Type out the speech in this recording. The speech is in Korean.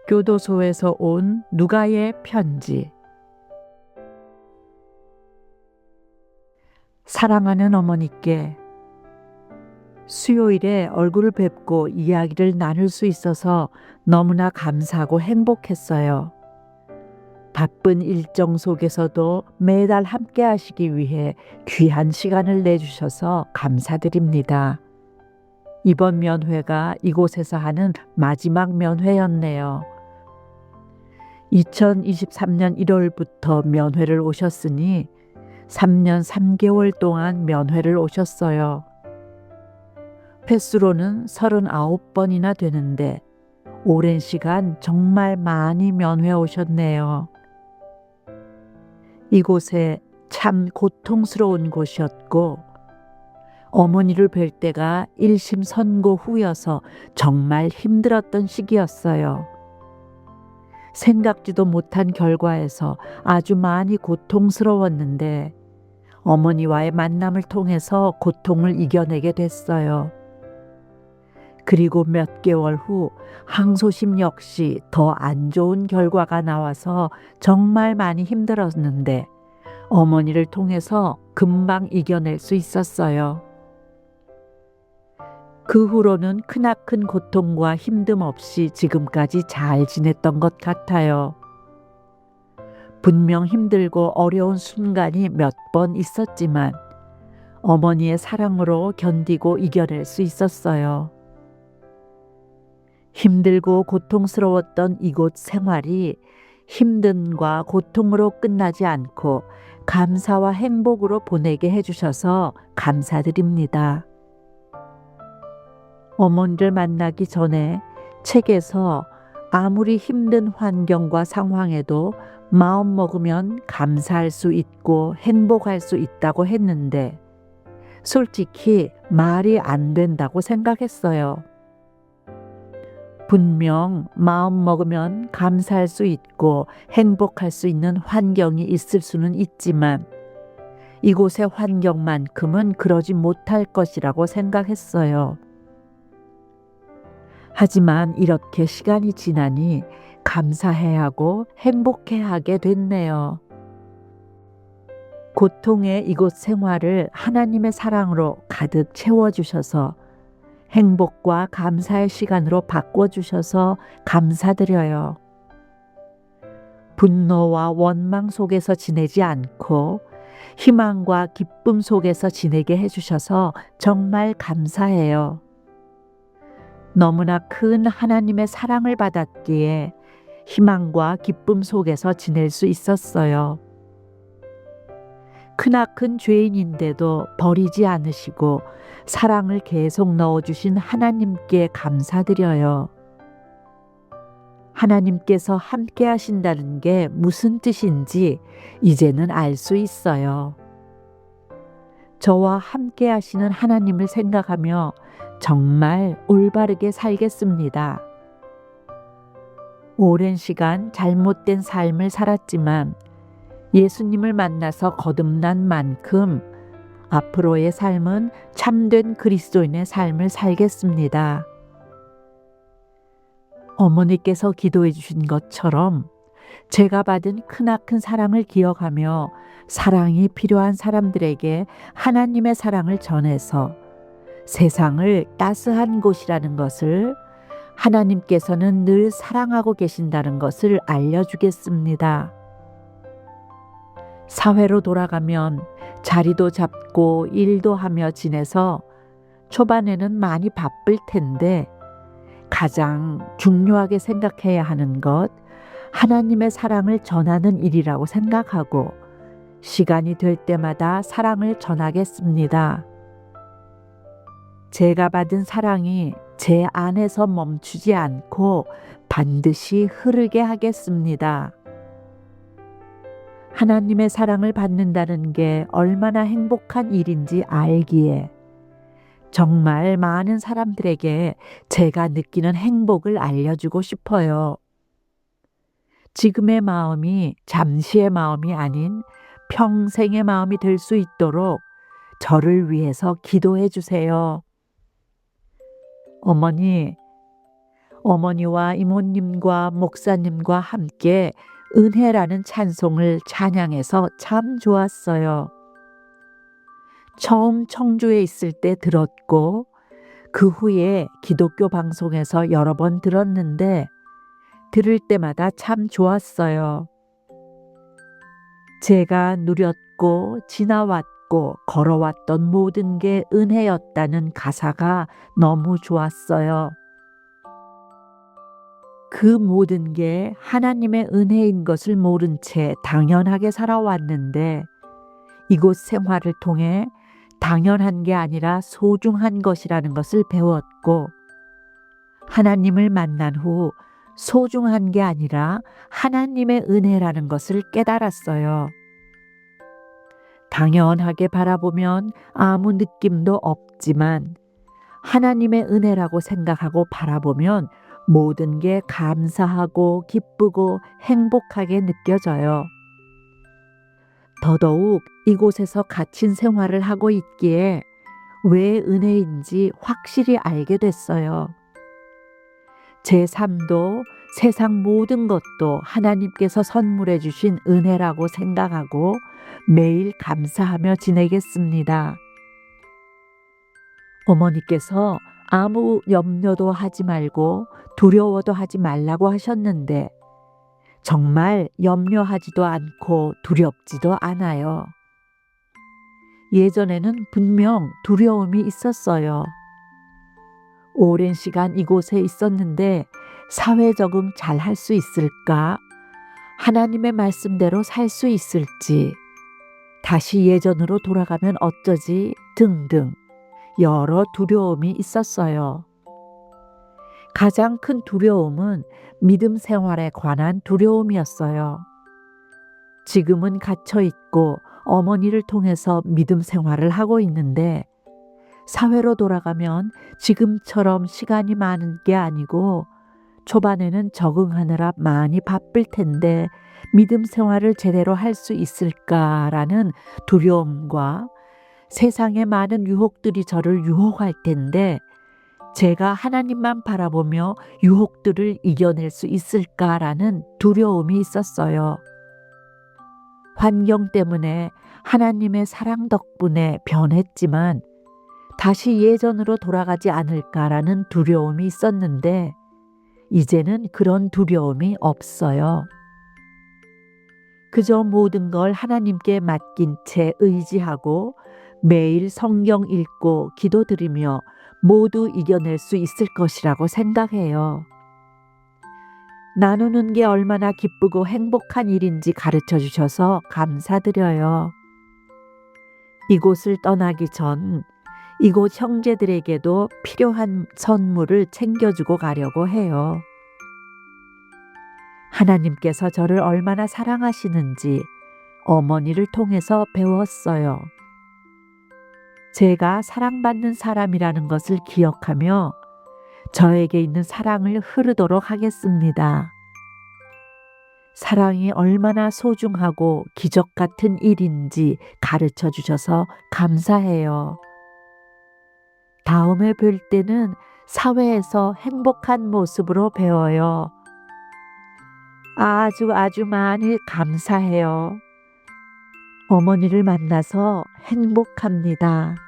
교도소에서 온 누가의 편지. 사랑하는 어머니께 수요일에 얼굴을 뵙고 이야기를 나눌 수 있어서 너무나 감사하고 행복했어요. 바쁜 일정 속에서도 매달 함께 하시기 위해 귀한 시간을 내주셔서 감사드립니다. 이번 면회가 이곳에서 하는 마지막 면회였네요. 2023년 1월부터 면회를 오셨으니 3년 3개월 동안 면회를 오셨어요. 횟수로는 39번이나 되는데 오랜 시간 정말 많이 면회 오셨네요. 이곳에 참 고통스러운 곳이었고 어머니를 뵐 때가 1심 선고 후여서 정말 힘들었던 시기였어요. 생각지도 못한 결과에서 아주 많이 고통스러웠는데 어머니와의 만남을 통해서 고통을 이겨내게 됐어요. 그리고 몇 개월 후 항소심 역시 더 안 좋은 결과가 나와서 정말 많이 힘들었는데 어머니를 통해서 금방 이겨낼 수 있었어요. 그 후로는 크나큰 고통과 힘듦 없이 지금까지 잘 지냈던 것 같아요. 분명 힘들고 어려운 순간이 몇 번 있었지만 어머니의 사랑으로 견디고 이겨낼 수 있었어요. 힘들고 고통스러웠던 이곳 생활이 힘듦과 고통으로 끝나지 않고 감사와 행복으로 보내게 해주셔서 감사드립니다. 어머니를 만나기 전에 책에서 아무리 힘든 환경과 상황에도 마음 먹으면 감사할 수 있고 행복할 수 있다고 했는데 솔직히 말이 안 된다고 생각했어요. 분명 마음 먹으면 감사할 수 있고 행복할 수 있는 환경이 있을 수는 있지만 이곳의 환경만큼은 그러지 못할 것이라고 생각했어요. 하지만 이렇게 시간이 지나니 감사해야 하고 행복해야 하게 됐네요. 고통의 이곳 생활을 하나님의 사랑으로 가득 채워주셔서 행복과 감사의 시간으로 바꿔주셔서 감사드려요. 분노와 원망 속에서 지내지 않고 희망과 기쁨 속에서 지내게 해주셔서 정말 감사해요. 너무나 큰 하나님의 사랑을 받았기에 희망과 기쁨 속에서 지낼 수 있었어요. 크나큰 죄인인데도 버리지 않으시고 사랑을 계속 넣어주신 하나님께 감사드려요. 하나님께서 함께 하신다는 게 무슨 뜻인지 이제는 알 수 있어요. 저와 함께 하시는 하나님을 생각하며 정말 올바르게 살겠습니다. 오랜 시간 잘못된 삶을 살았지만 예수님을 만나서 거듭난 만큼 앞으로의 삶은 참된 그리스도인의 삶을 살겠습니다. 어머니께서 기도해 주신 것처럼 제가 받은 크나큰 사랑을 기억하며 사랑이 필요한 사람들에게 하나님의 사랑을 전해서 세상을 따스한 곳이라는 것을, 하나님께서는 늘 사랑하고 계신다는 것을 알려주겠습니다. 사회로 돌아가면 자리도 잡고 일도 하며 지내서 초반에는 많이 바쁠 텐데 가장 중요하게 생각해야 하는 것, 하나님의 사랑을 전하는 일이라고 생각하고 시간이 될 때마다 사랑을 전하겠습니다. 제가 받은 사랑이 제 안에서 멈추지 않고 반드시 흐르게 하겠습니다. 하나님의 사랑을 받는다는 게 얼마나 행복한 일인지 알기에 정말 많은 사람들에게 제가 느끼는 행복을 알려주고 싶어요. 지금의 마음이 잠시의 마음이 아닌 평생의 마음이 될 수 있도록 저를 위해서 기도해 주세요. 어머니, 어머니와 이모님과 목사님과 함께 은혜라는 찬송을 찬양해서 참 좋았어요. 처음 청주에 있을 때 들었고 그 후에 기독교 방송에서 여러 번 들었는데 들을 때마다 참 좋았어요. 제가 누렸고 지나왔고 걸어왔던 모든 게 은혜였다는 가사가 너무 좋았어요. 그 모든 게 하나님의 은혜인 것을 모른 채 당연하게 살아왔는데 이곳 생활을 통해 당연한 게 아니라 소중한 것이라는 것을 배웠고 하나님을 만난 후 소중한 게 아니라 하나님의 은혜라는 것을 깨달았어요. 당연하게 바라보면 아무 느낌도 없지만 하나님의 은혜라고 생각하고 바라보면 모든 게 감사하고 기쁘고 행복하게 느껴져요. 더더욱 이곳에서 갇힌 생활을 하고 있기에 왜 은혜인지 확실히 알게 됐어요. 제 삶도 세상 모든 것도 하나님께서 선물해 주신 은혜라고 생각하고 매일 감사하며 지내겠습니다. 어머니께서 아무 염려도 하지 말고 두려워도 하지 말라고 하셨는데 정말 염려하지도 않고 두렵지도 않아요. 예전에는 분명 두려움이 있었어요. 오랜 시간 이곳에 있었는데 사회 적응 잘 할 수 있을까? 하나님의 말씀대로 살 수 있을지, 다시 예전으로 돌아가면 어쩌지? 등등 여러 두려움이 있었어요. 가장 큰 두려움은 믿음 생활에 관한 두려움이었어요. 지금은 갇혀 있고 어머니를 통해서 믿음 생활을 하고 있는데 사회로 돌아가면 지금처럼 시간이 많은 게 아니고 초반에는 적응하느라 많이 바쁠 텐데 믿음 생활을 제대로 할 수 있을까라는 두려움과 세상의 많은 유혹들이 저를 유혹할 텐데 제가 하나님만 바라보며 유혹들을 이겨낼 수 있을까라는 두려움이 있었어요. 환경 때문에 하나님의 사랑 덕분에 변했지만 다시 예전으로 돌아가지 않을까라는 두려움이 있었는데 이제는 그런 두려움이 없어요. 그저 모든 걸 하나님께 맡긴 채 의지하고 매일 성경 읽고 기도드리며 모두 이겨낼 수 있을 것이라고 생각해요. 나누는 게 얼마나 기쁘고 행복한 일인지 가르쳐 주셔서 감사드려요. 이곳을 떠나기 전 이곳 형제들에게도 필요한 선물을 챙겨주고 가려고 해요. 하나님께서 저를 얼마나 사랑하시는지 어머니를 통해서 배웠어요. 제가 사랑받는 사람이라는 것을 기억하며 저에게 있는 사랑을 흐르도록 하겠습니다. 사랑이 얼마나 소중하고 기적 같은 일인지 가르쳐 주셔서 감사해요. 다음에 뵐 때는 사회에서 행복한 모습으로 배워요. 아주 많이 감사해요. 어머니를 만나서 행복합니다.